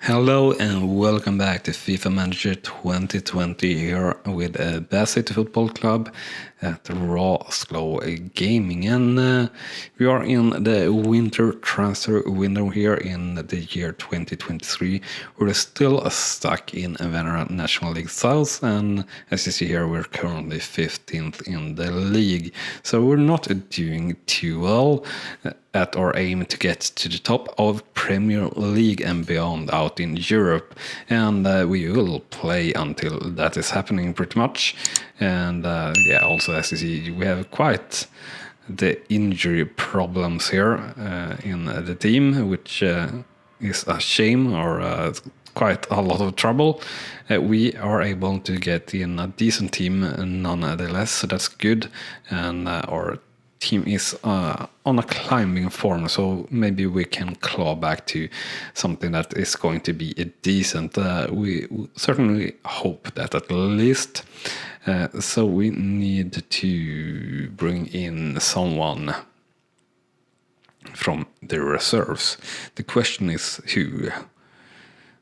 Hello and welcome back to FIFA Manager 2020 here with Bath City Football Club at Rawslowgaming, and we are in the winter transfer window here in the year 2023. We're still stuck in Veneran National League South, and as you see here we're currently 15th in the league, so we're not doing too well at our aim to get to the top of Premier League and beyond out in Europe, and we will play until that is happening pretty much. And also as you see, we have quite the injury problems here in the team, which is a shame, or quite a lot of trouble. We are able to get in a decent team nonetheless, so that's good, and our team is on a climbing form, so maybe we can claw back to something that is going to be decent. We certainly hope that at least. So we need to bring in someone from the reserves. The question is who,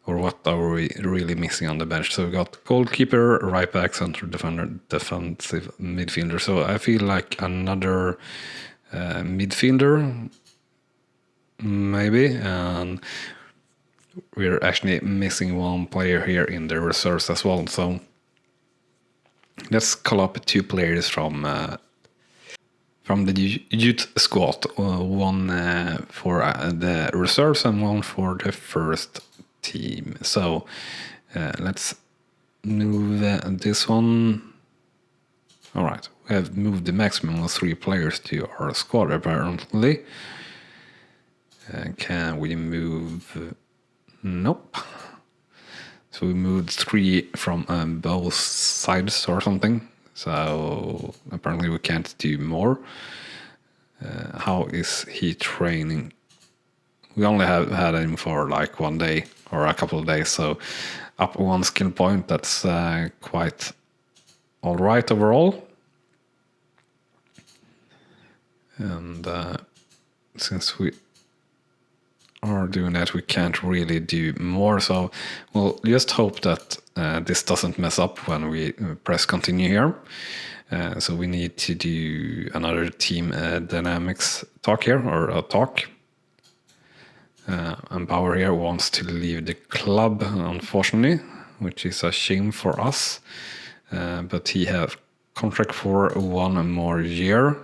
or what are we really missing on the bench? So we got goalkeeper, right back, center defender, defensive midfielder. So I feel like another midfielder, maybe. And we're actually missing one player here in the reserves as well. So let's call up two players from the youth squad. One for the reserves and one for the first team. So let's move this one. All right, we have moved the maximum of 3 players to our squad apparently. Can we move? Nope. So we moved 3 from both sides or something. So apparently we can't do more. How is he training? We only have had him for like 1 day or a couple of days, so up 1 skill point. That's quite all right overall. And since we are doing that, we can't really do more, so we'll just hope that this doesn't mess up when we press continue here. So we need to do another team dynamics talk here, or a talk. And Bauer here wants to leave the club, unfortunately, which is a shame for us. But he has contract for 1 more year.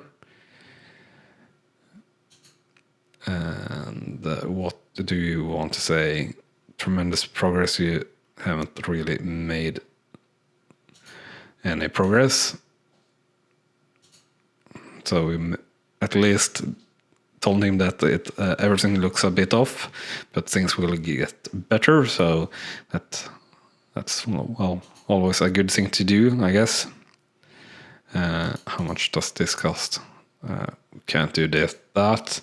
And what do you want to say? Tremendous progress. You haven't really made any progress. So we at least told him that everything looks a bit off, but things will get better. So that's well, always a good thing to do, I guess. How much does this cost? Can't do that.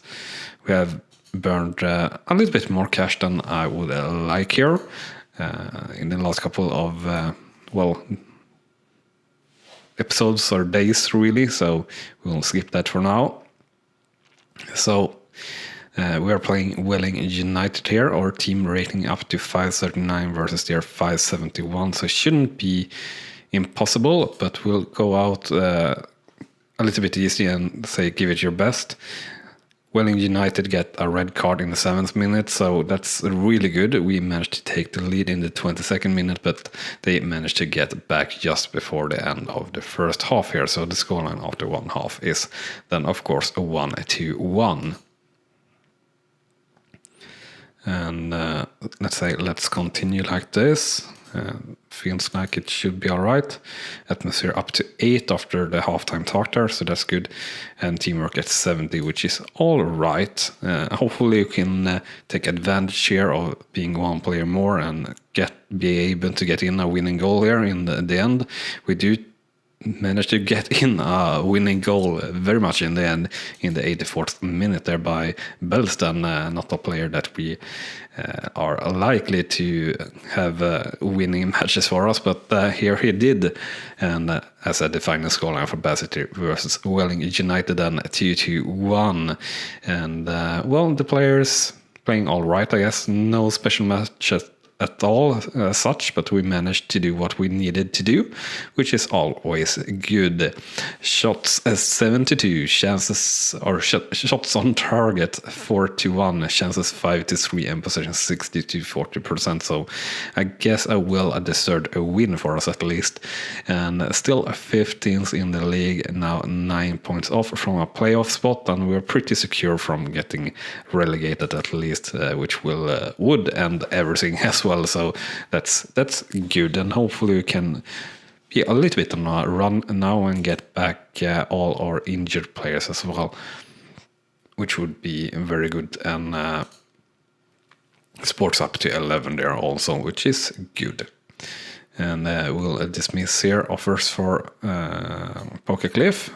We have burned a little bit more cash than I would like here in the last couple of episodes or days, really. So we'll skip that for now. So we are playing Welling United here. Our team rating up to 539 versus their 571. So it shouldn't be impossible, but we'll go out a little bit easy and say give it your best. Welling United get a red card in the 7th minute, so that's really good. We managed to take the lead in the 22nd minute, but they managed to get back just before the end of the first half here. So the scoreline after 1 half is then, of course, a 1-1. And let's continue like this. Feels like it should be all right. Atmosphere up to 8 after the halftime talk there, so that's good. And teamwork at 70, which is all right. Hopefully you can take advantage here of being 1 player more and be able to get in a winning goal here in the end. We do managed to get in a winning goal very much in the end, in the 84th minute there by Belston, not a player that we are likely to have winning matches for us, but here he did. And as I said, the final scoreline for Bath City versus Welling United then 2-1. And the players playing all right, I guess. No special matches at all such, but we managed to do what we needed to do, which is always good. Shots 72, chances or shots on target 4-1, chances 5-3, and possession 60-40%. So I guess I will deserve a win for us at least. And still 15th in the league, now 9 points off from a playoff spot, and we're pretty secure from getting relegated at least, which would end everything as well. So that's good, and hopefully we can be a little bit on a run now and get back all our injured players as well, which would be very good, and sports up to 11 there also, which is good. And we'll dismiss here offers for Poker Cliff.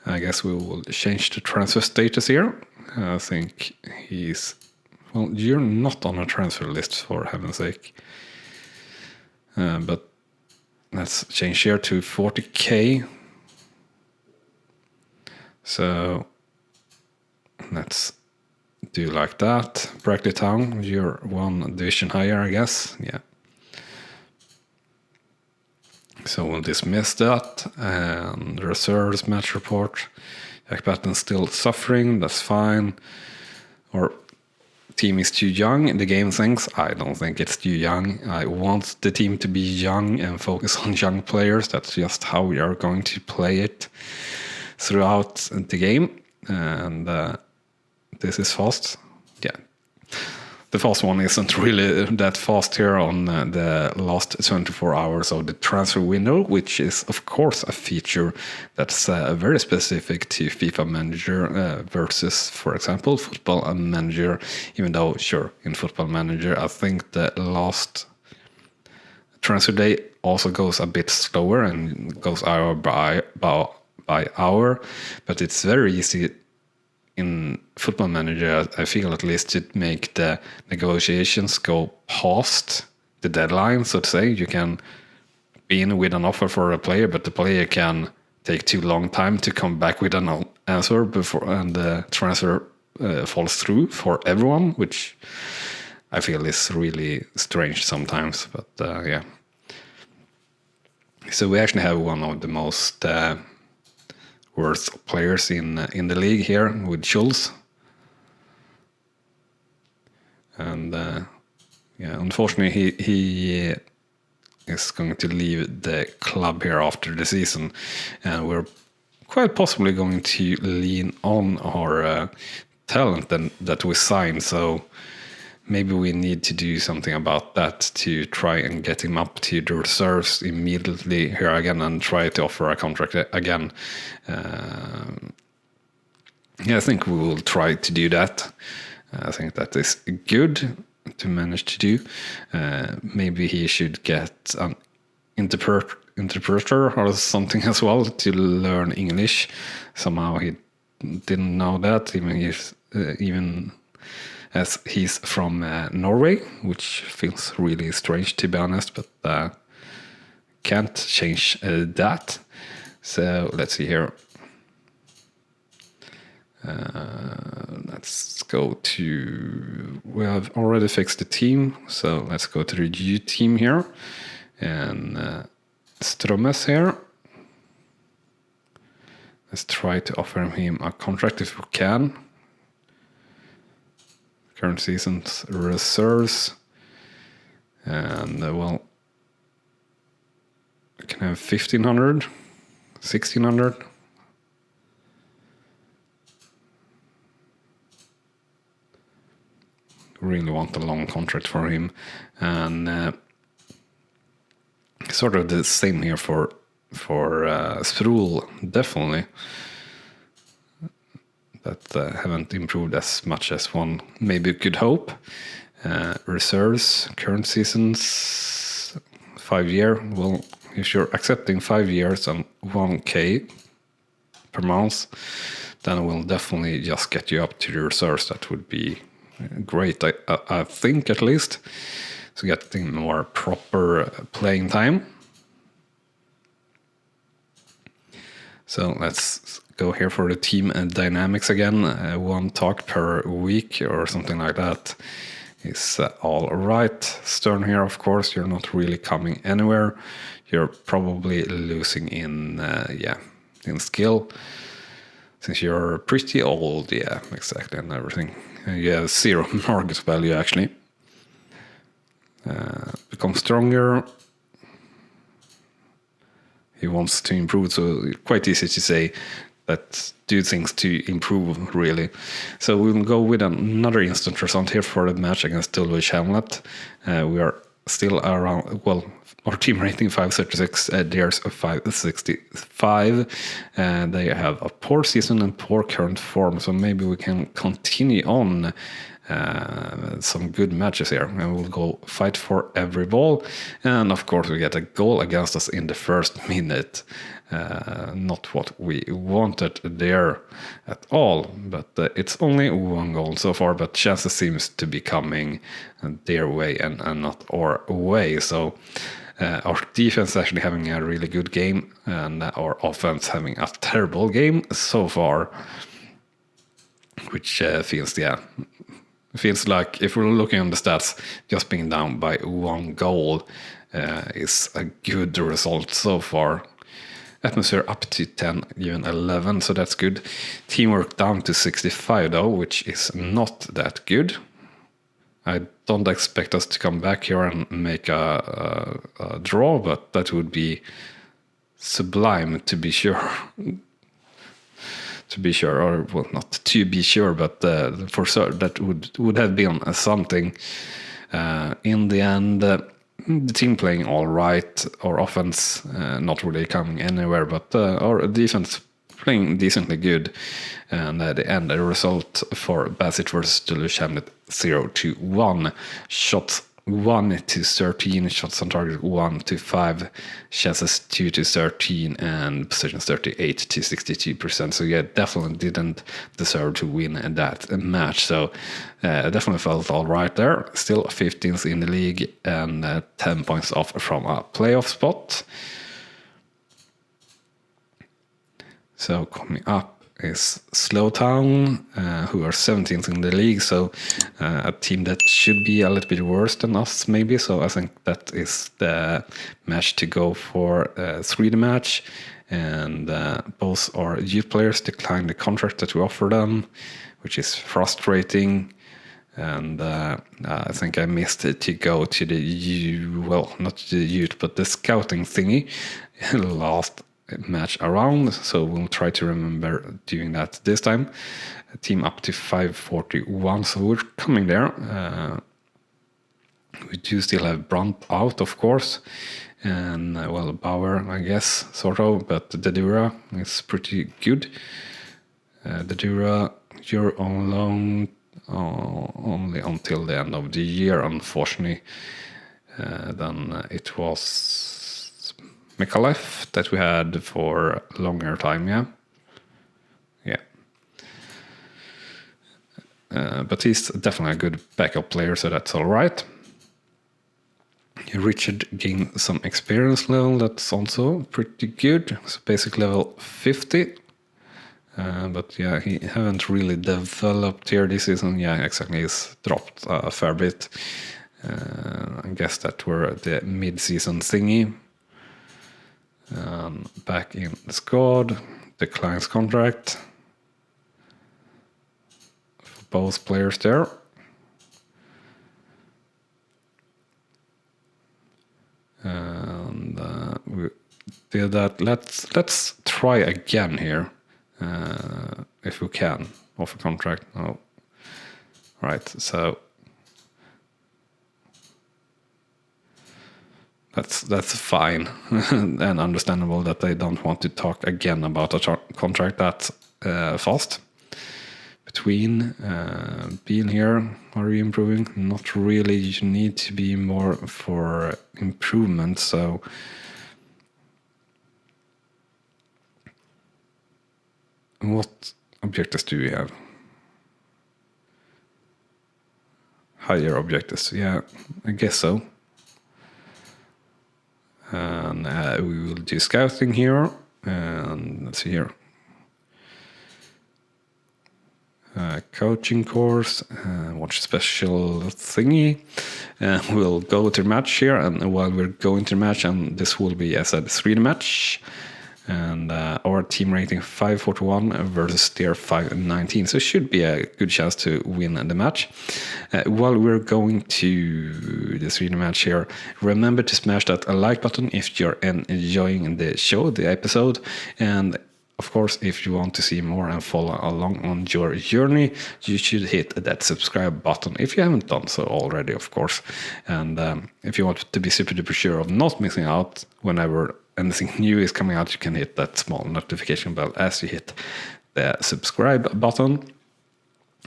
I guess we will change the transfer status here. I think he's... Well, you're not on a transfer list, for heaven's sake. But let's change here to 40k. So let's do like that. Brackley Town, you're one division higher, I guess. Yeah. So we'll dismiss that. And reserves match report. Jack Patton still suffering, that's fine. Or team is too young. The game thinks I don't think it's too young. I want the team to be young and focus on young players. That's just how we are going to play it throughout the game. And this is fast. Yeah. The fast one isn't really that fast here on the last 24 hours of the transfer window, which is, of course, a feature that's very specific to FIFA Manager versus, for example, Football Manager. Even though, sure, in Football Manager, I think the last transfer day also goes a bit slower and goes hour by hour, but it's very easy in Football Manager, I feel at least, to make the negotiations go past the deadline, so to say. You can be in with an offer for a player, but the player can take too long time to come back with an answer before, and the transfer falls through for everyone, which I feel is really strange sometimes. But yeah. So we actually have one of the most worst players in the league here with Schulz, and yeah, unfortunately he is going to leave the club here after the season, and we're quite possibly going to lean on our talent that we signed. So maybe we need to do something about that to try and get him up to the reserves immediately here again and try to offer a contract again. Yeah, I think we will try to do that. I think that is good to manage to do. Maybe he should get an interpreter or something as well to learn English. Somehow he didn't know that, even as he's from Norway, which feels really strange, to be honest, but can't change that. So let's see here. Let's go to... We have already fixed the team, so let's go to the U team here. And Strömmes here. Let's try to offer him a contract if we can. Current season's reserves, and well, I can have 1,500, 1,600. Really want a long contract for him, and sort of the same here for Sproul, definitely. That haven't improved as much as one maybe could hope. Reserves, current seasons, 5 year. Well, if you're accepting 5 years and 1k per month, then we'll definitely just get you up to the reserves. That would be great, I think, at least, to getting more proper playing time. So let's go here for the team and dynamics again. 1 talk per week or something like that. is all right. Stern here, of course, you're not really coming anywhere. You're probably losing in skill, since you're pretty old. Yeah, exactly, and everything. You have 0 market value actually. Become stronger. He wants to improve, so quite easy to say that do things to improve, really. So we will go with another instant result here for the match against Dulwich Hamlet. We are still around, well, our team rating 536, theirs 565. They have a poor season and poor current form, so maybe we can continue on some good matches here, and we'll go fight for every ball. And of course we get a goal against us in the first minute. Not what we wanted there at all, but it's only 1 goal so far, but chances seems to be coming their way and not our way. So our defense actually having a really good game, and our offense having a terrible game so far, which feels like, if we're looking on the stats, just being down by 1 goal is a good result so far. Atmosphere up to 10, even 11, so that's good. Teamwork down to 65 though, which is not that good. I don't expect us to come back here and make a draw, but that would be sublime, to be sure. To be sure, or well, not to be sure, but for sure that would have been something. In the end, the team playing all right, our offense not really coming anywhere, but our defense playing decently good. And at the end, the result for Bassett versus Duluth Hamlet 0-1. Shots 1-13, shots on target 1-5, chances 2-13, and possessions 38-62%. So yeah, definitely didn't deserve to win that match. So definitely felt all right there. Still 15th in the league and 10 points off from a playoff spot. So coming up is Slowtown, who are 17th in the league, so a team that should be a little bit worse than us maybe, so I think that is the match to go for. 3 match, and both our youth players declined the contract that we offered them, which is frustrating. And I think I missed it to go to the not the youth, but the scouting thingy last match around, so we'll try to remember doing that this time. A team up to 541, so we're coming there. We do still have Brunt out, of course, and Bauer, I guess, sort of, but Dedura is pretty good. Dedura, you're on loan only until the end of the year, unfortunately. Then it was McAuliffe that we had for a longer time, yeah. But he's definitely a good backup player, so that's all right. Richard gained some experience level, that's also pretty good. So basic level 50. But yeah, he haven't really developed here this season. Yeah, exactly, he's dropped a fair bit. I guess that were the mid-season thingy. Back in the squad, declines contract for both players there. And we did that. Let's try again here, if we can, offer contract. No, right. So that's fine and understandable that they don't want to talk again about a contract that fast. Between being here, are you improving? Not really. You need to be more for improvement. So what objectives do we have? Higher objectives. Yeah, I guess so. And we will do scouting here, and let's see here. coaching course, watch special thingy. We'll go to the match here, and while we're going to the match, and this will be, as I said, 3D match, and our team rating 541 versus their 519, so it should be a good chance to win the match. While we're going to the 3D match here, remember to smash that like button if you're enjoying the show, the episode, and of course, if you want to see more and follow along on your journey, you should hit that subscribe button if you haven't done so already, of course. And if you want to be super duper sure of not missing out whenever anything new is coming out, you can hit that small notification bell as you hit the subscribe button.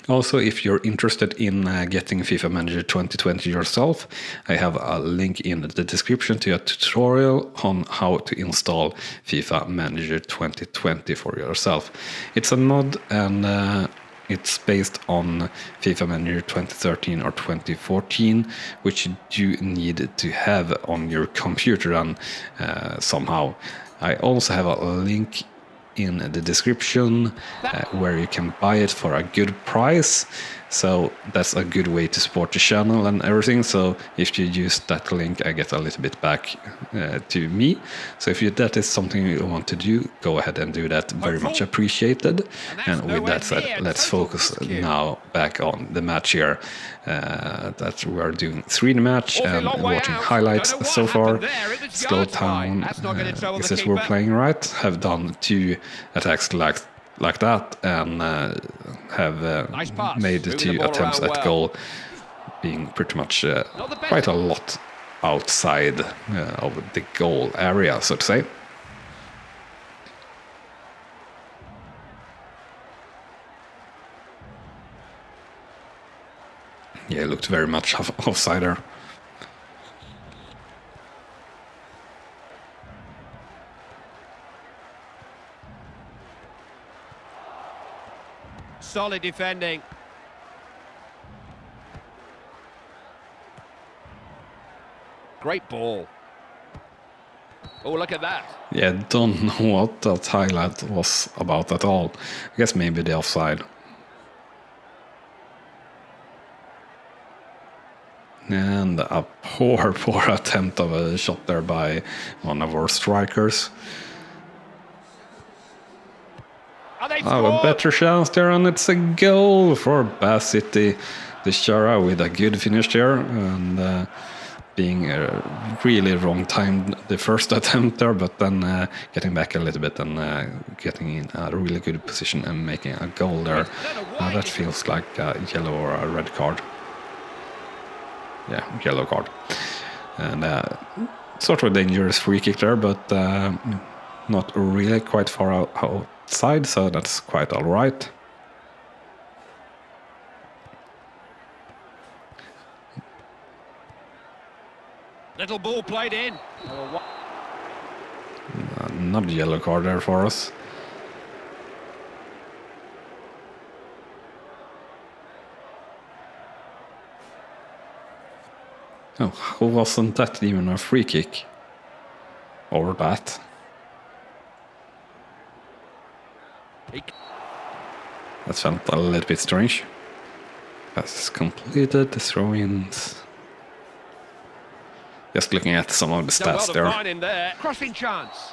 Also, if you're interested in getting FIFA Manager 2020 yourself, I have a link in the description to a tutorial on how to install FIFA Manager 2020 for yourself. It's a mod, and it's based on FIFA Manager 2013 or 2014, which you need to have on your computer and somehow. I also have a link in the description where you can buy it for a good price, so that's a good way to support the channel and everything. So if you use that link, I get a little bit back to me. So if that is something you want to do, go ahead and do that. Very much appreciated. And with that said, let's focus now back on the match here. That we are doing 3D match and watching highlights so far. Slow down, is this we're playing right? Have done 2 attacks like that, and have made 2 attempts at goal, being pretty much quite a lot outside of the goal area, so to say. Yeah, it looked very much offside there. Solid defending. Great ball. Oh, look at that. Yeah, don't know what that highlight was about at all. I guess maybe the offside. And a poor attempt of a shot there by one of our strikers. A better chance there, and it's a goal for Bath City. The Shara with a good finish there, and being really wrong timed the first attempt there, but then getting back a little bit and getting in a really good position and making a goal there. That feels like a yellow or a red card. Yeah, yellow card. And sort of a dangerous free kick there, but not really quite far outside, so that's quite all right. Little ball played in. Another yellow card there for us. Oh, wasn't that even a free kick? Or that? That felt a little bit strange. Pass completed, the throw-ins. Just looking at some of the stats there. Crossing chance.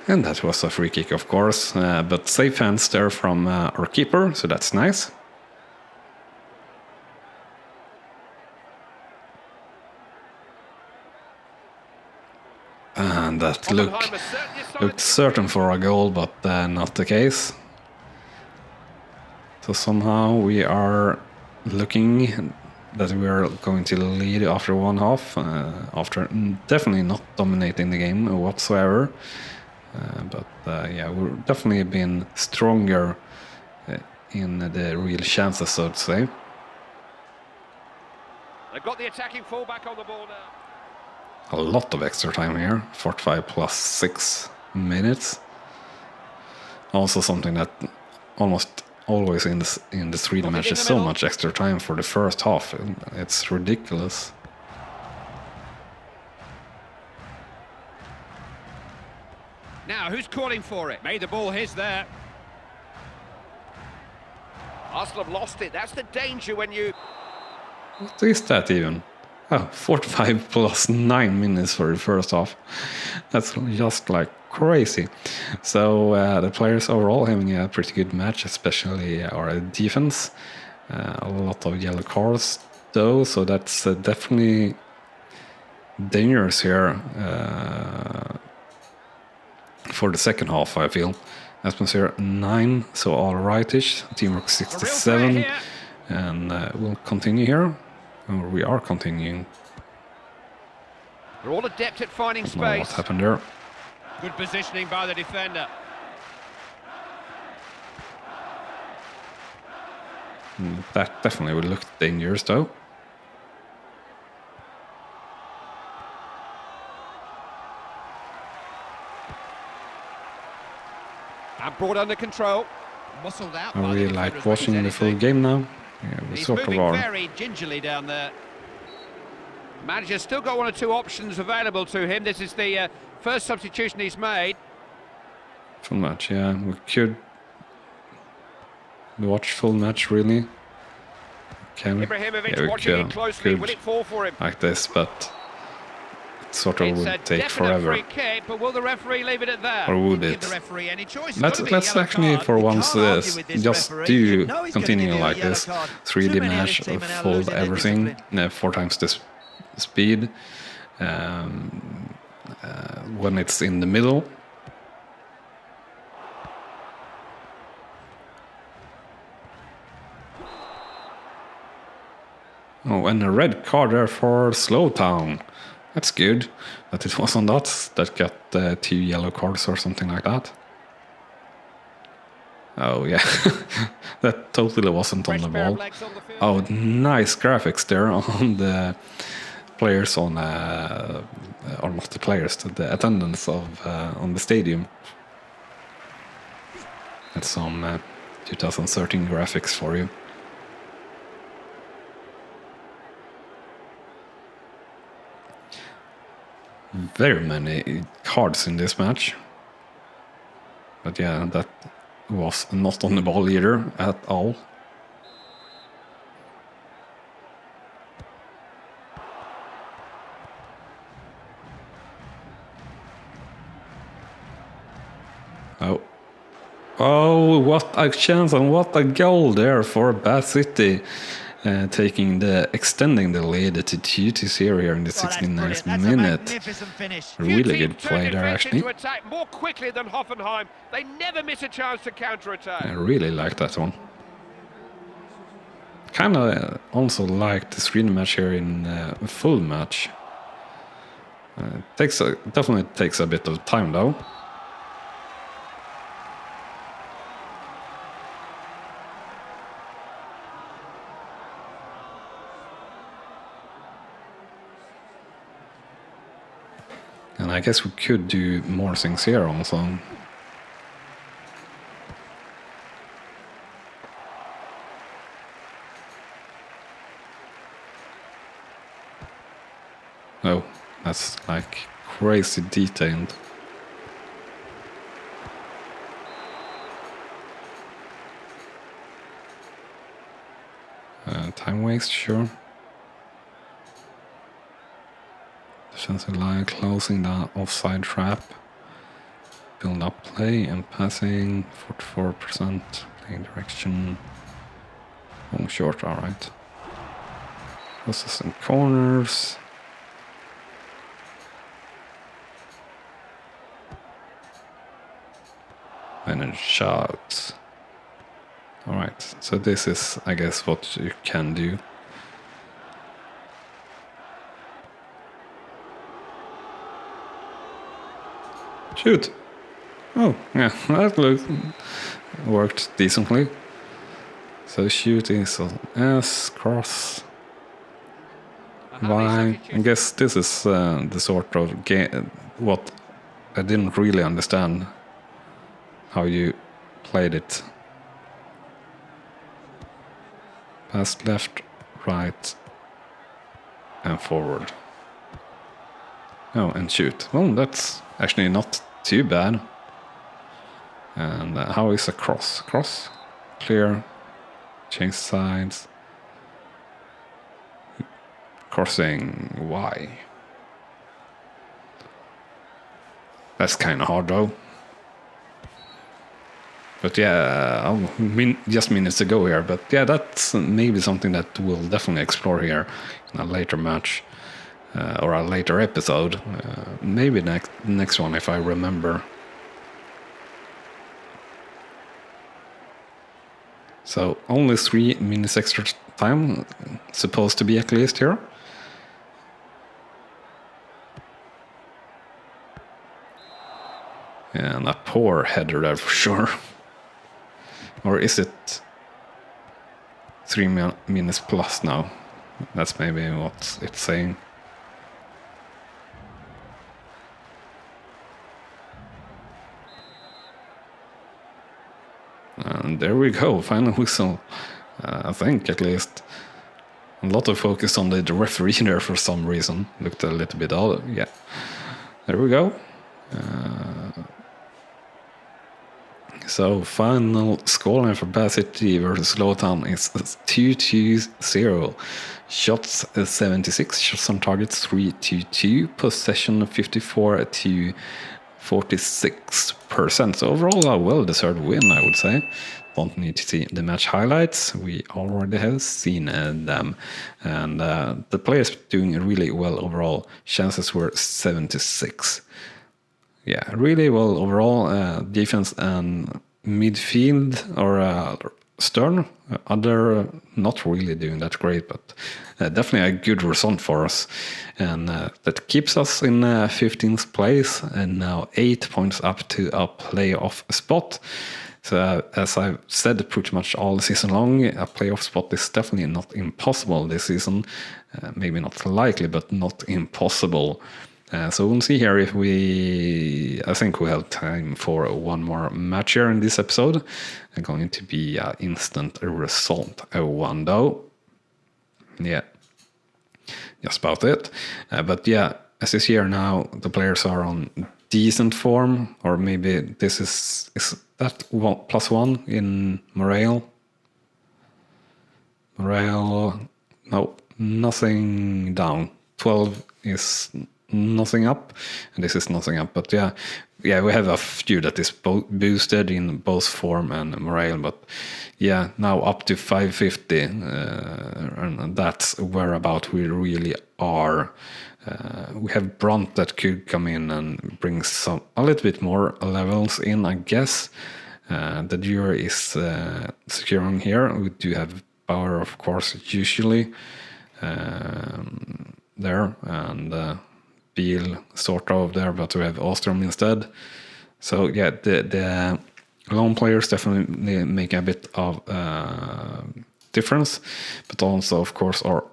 And that was a free kick, of course, but safe hands there from our keeper, so that's nice. And that looked certain for a goal, but not the case. So somehow we are looking that we are going to lead after one half, after definitely not dominating the game whatsoever. But yeah, we've definitely been stronger in the real chances, so to say. They've got the attacking fullback on the ball now. A lot of extra time here, 45 plus 6 minutes. Also something that almost always in the 3D match is so much extra time for the first half. It's ridiculous. Now, who's calling for it? Made the ball his there. Arsenal have lost it. That's the danger when you... What is that even? Oh, 45 plus 9 minutes for the first half. That's just like crazy. So the players overall having a pretty good match, especially our defense. A lot of yellow cards though, so that's definitely dangerous here for the second half, I feel. Atmosphere 9, so all rightish. Teamwork 67, and we'll continue here. Or we are continuing. They're all adept at finding space. Know what happened there? Good positioning by the defender. That definitely would look dangerous though. And brought under control. Muscled out. I really like watching the full game now. Yeah, we sort of are. Very gingerly down there. Manager's still got one or two options available to him. This is the first substitution he's made. Full match, yeah. We could watch full match, really. Can we? Ibrahimovic Yeah, we watching it closely. could Will it fall for him? like this, but it sort of It's a would take definite forever. free kick, but will the referee leave it at that? Or would Give it? the referee any choice. Let's actually for once just do continue like this. 3D match, full everything, 4 times the speed. When it's in the middle. Oh, and a red card there for Slowtown. That's good. But it wasn't us that got 2 yellow cards or something like that. Oh, yeah. That totally wasn't on the ball. Oh, nice graphics there on the players on... or not the players, the attendance of on the stadium. That's some 2013 graphics for you. Very many cards in this match. But yeah, that was not on the ball either at all. Oh. Oh, what a chance and what a goal there for Bad City. Extending the lead to 2-0 here in the 69th minute. Really good play there, actually. To attack more quickly than Hoffenheim. They never miss a chance to counter-attack. I really like that one. Kind of also like the screen match here in a full match. Definitely takes a bit of time though. And I guess we could do more things here also. Oh, that's like crazy detailed. Time waste, sure. Defensive line closing the offside trap. Build up play and passing. 44% playing direction. Long short, alright. Crosses and corners. And a shot. Alright, so this is, I guess, what you can do. Shoot! Oh, yeah, that worked decently. So shoot is S, cross, Y. I guess this is the sort of game what I didn't really understand how you played it. Pass left, right, and forward. Oh, and shoot. Well, that's actually not too bad. And how is a cross? Cross, clear, change sides, crossing, why? That's kind of hard though. But yeah, just minutes ago here. But yeah, that's maybe something that we'll definitely explore here in a later match or a later episode. Maybe next one if I remember. So only 3 minutes extra time, supposed to be at least here. And a poor header there for sure. Or is it 3 minutes plus now? That's maybe what it's saying. And there we go, final whistle. I think at least. A lot of focus on the referee there for some reason. Looked a little bit odd. Yeah. There we go. So final scoreline for Bath City versus Lowtown is 2-2-0. Shots 76, shots on target 3-2, possession 54-46%. So overall a well-deserved win, I would say. Don't need to see the match highlights. We already have seen them. And the players doing really well overall. Chances were 76. Yeah, really well overall. Defense and midfield or Stern, other not really doing that great, but definitely a good result for us. And that keeps us in 15th place and now 8 points up to a playoff spot. So as I've said pretty much all season long, a playoff spot is definitely not impossible this season. Maybe not likely, but not impossible. So we'll see here if I think we have time for one more match here in this episode. It's going to be an instant result. 1 though. Yeah, just about it. But yeah, as you see here now, the players are on decent form, or maybe this is that +1 in morale. Morale, no, nothing down. 12 is nothing up, and this is nothing up. But yeah, we have a few that is boosted in both form and morale. But yeah, now up to 550, and that's whereabout we really are. We have Brunt that could come in and bring a little bit more levels in, I guess. The jury is securing here. We do have Bauer, of course, usually there, and Beal sort of there, but we have Ostrom instead. So yeah, the lone players definitely make a bit of difference, but also of course our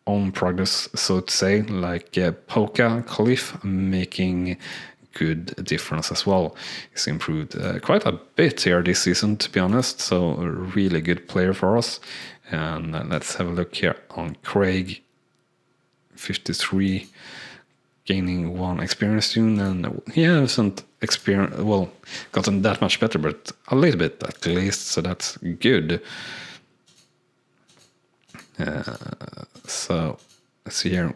own progress, so to say, like Polka Cliff making good difference as well. He's improved quite a bit here this season, to be honest, so a really good player for us. And let's have a look here on Craig, 53, gaining 1 experience soon, and he hasn't gotten that much better, but a little bit at least, so that's good. So let's see here.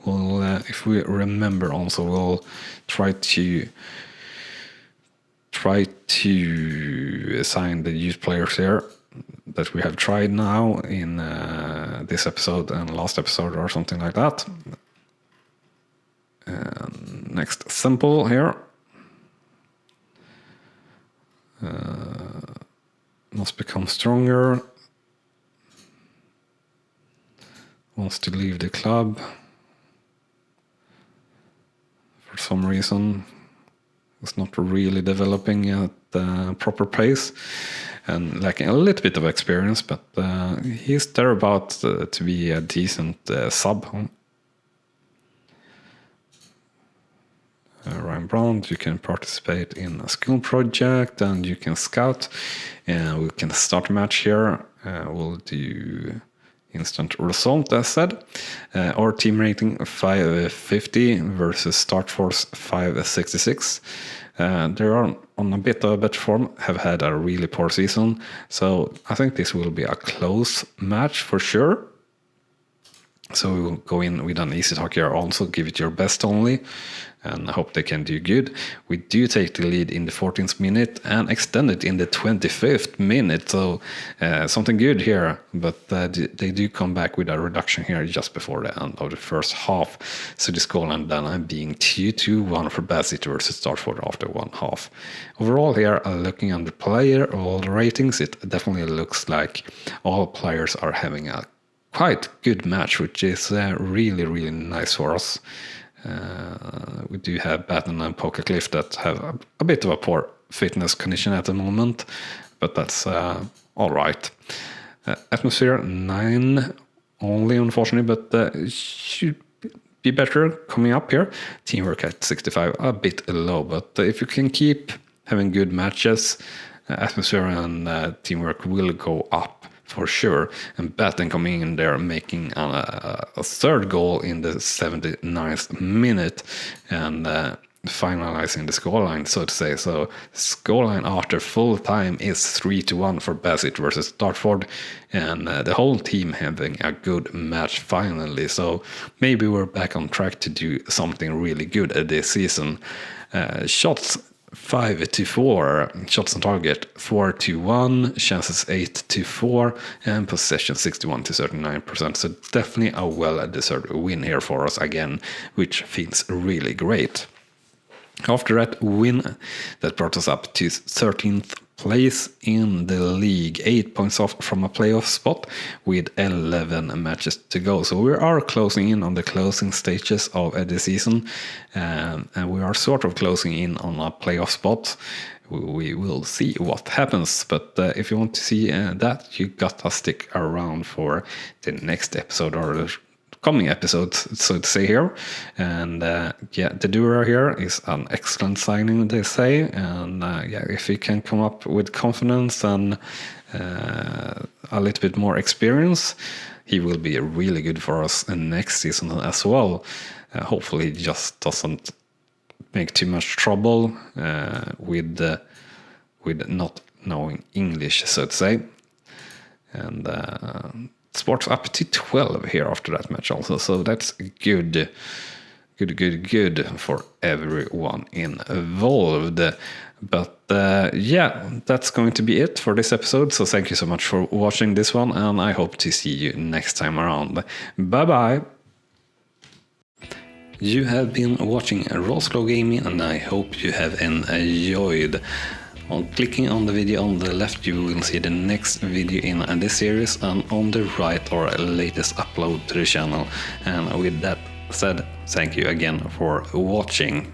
We'll, if we remember, also we'll try to assign the youth players here that we have tried now in this episode and last episode or something like that. And next simple here. Must become stronger. Wants to leave the club for some reason. It's not really developing at the proper pace and lacking a little bit of experience, but he's there about to be a decent sub. Ryan Brown, you can participate in a skill project and you can scout, and we can start a match here. We'll do instant result, as said. Our team rating 550 versus start force 566. They are on a bit of a better form, have had a really poor season, so I think this will be a close match for sure. So we will go in with an easy talk here, also give it your best only, and I hope they can do good. We do take the lead in the 14th minute and extend it in the 25th minute, so something good here, but they do come back with a reduction here just before the end of the first half. So the scoreline then being 2-1 for Bad City versus Dartford after one half. Overall here, looking at the player, all the ratings, it definitely looks like all players are having a quite good match, which is really, really nice for us. We do have Batten and Pokercliff that have a bit of a poor fitness condition at the moment, but that's all right. Atmosphere 9 only, unfortunately, but should be better coming up here. Teamwork at 65, a bit low, but if you can keep having good matches, atmosphere and teamwork will go up for sure. And Batten coming in there, making a third goal in the 79th minute and finalizing the scoreline, so to say. So scoreline after full time is 3-1 for Bassett versus Dartford, and the whole team having a good match finally. So maybe we're back on track to do something really good this season. Shots 5-4, shots on target 4-1, chances 8-4, and possession 61-39%. So definitely a well-deserved win here for us again, which feels really great. After that win, that brought us up to 13th place in the league, 8 points off from a playoff spot with 11 matches to go. So we are closing in on the closing stages of the season, and we are sort of closing in on a playoff spot. We will see what happens, but if you want to see that, you gotta stick around for the next episode or the coming episodes, so to say here. And yeah, the duo here is an excellent signing, they say. And yeah, if he can come up with confidence and a little bit more experience, he will be really good for us next season as well. Hopefully, he just doesn't make too much trouble with not knowing English, so to say. And Sports up to 12 here after that match also, so that's good for everyone involved. But yeah, that's going to be it for this episode, so thank you so much for watching this one, and I hope to see you next time around. Bye bye. You have been watching Rawslowgaming, and I hope you have enjoyed. On clicking on the video on the left, you will see the next video in this series, and on the right, our latest upload to the channel. And with that said, thank you again for watching.